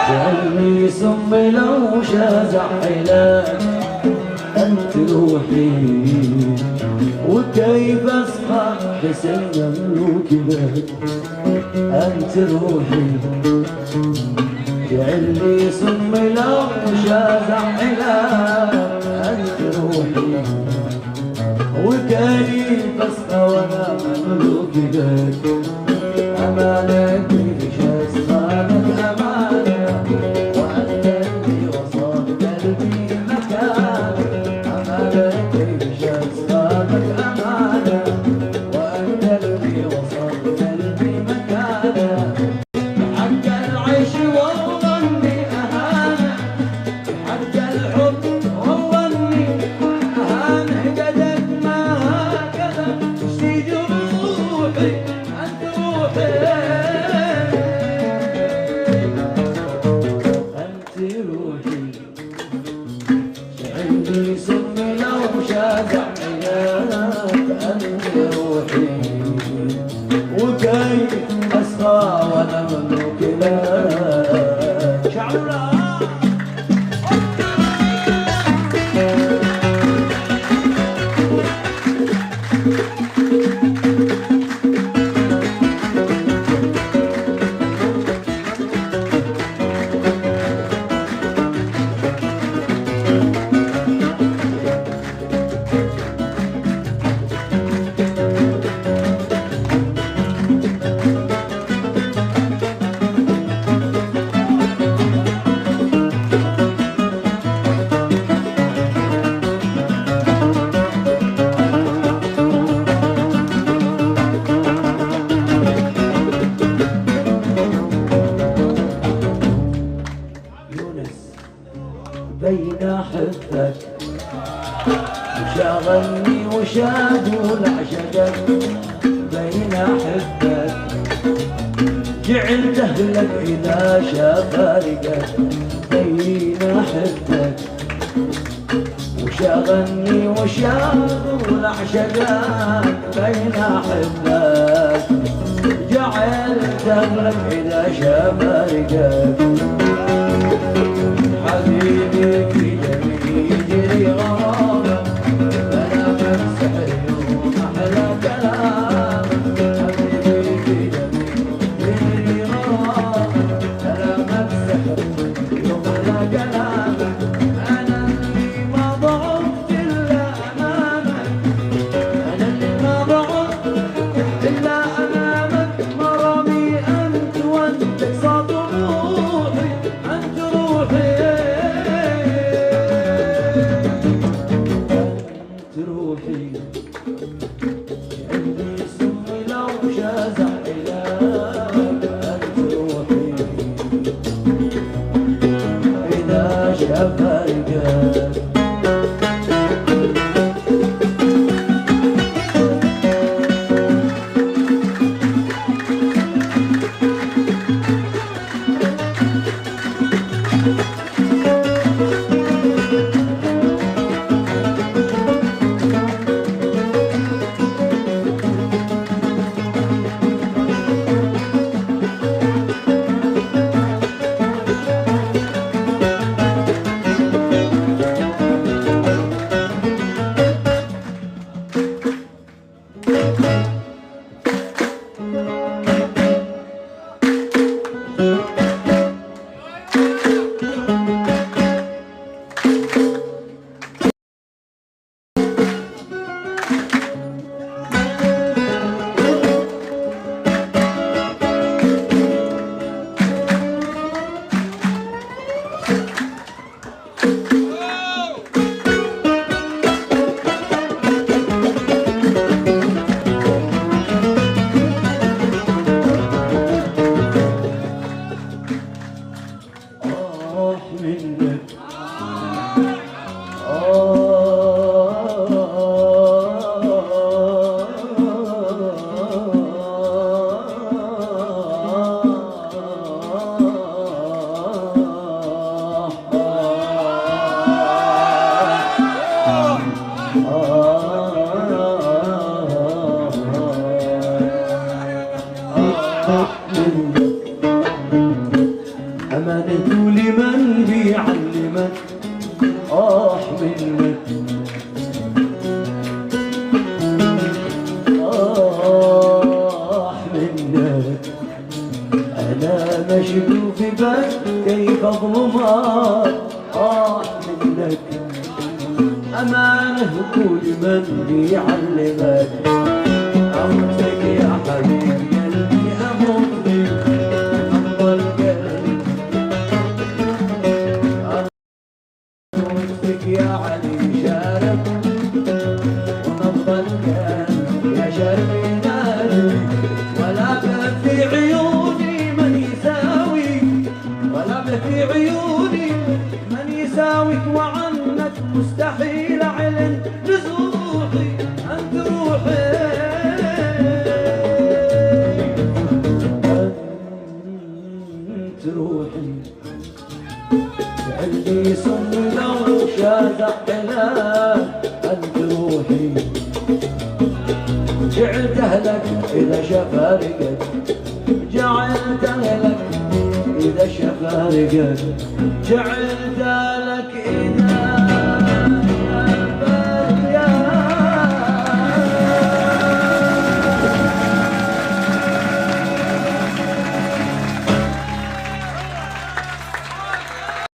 جعلني سم لو شازع علاج أنت روحي، وكيف أصحى بسلم ملوكك أنت روحي. جعلني سم لو شازع علاج أنت روحي، وكيف أصحى وأنا مملوكك. أمانك ليش أسخانك أمانة، وأنت اللي وصل قلبي مكان. أمانك ليش أسخانك أمانة، وأنت اللي وصل قلبي مكان. حق العيش والله إني أهانة، حق الحب والله إني أهانة. قدك ما قدك تشتي جروحي أنت روحي، أنت روحي. عندي سم لو شازع عيناك أنت روحي، وكيف أسخى وأنا مملوك لك. شعورا بين أحبك، وشاغلني وشاغل عشقك. بين أحبك جعلت أهلك إذا شاف فارقك. بين أحبك وشاغلني وشاغل عشقك. بين أحبك جعلت أهلك إذا شاف فارقك. حبيبي في دمي يجري غرامك، فلا بمسح اليوم أحلى كلامك. حبيبي في دمي يجري غرامك، فلا بمسح اليوم أحلى كلامك. أنا اللي ما ضعفت إلا أمامك، أنا اللي ما ضعفت إلا أمامك. مرامي أنت وأنت صوت روحي، أنت روحي. أمانة لمن بيعلمك منك منك. أنا مشلوف بك كيف أظلمك منك. أمانة كل من بيعلمك أموتك يا حبيب قلبي أموت بك أفضل قلبي أموتك يا علي شارب ونفضل قلبي يا شربي نادي. ولا في عيوني من يساوي ولا في عيوني من يساويك وعنك مستحيل أعلن لروحي أنت روحي أنت روحي. عندي سم لو شازع كلام أنت روحي. جعلت أهلك إذا شفارقك جعلت أهلك إذا شفارقك جعلت لك إذا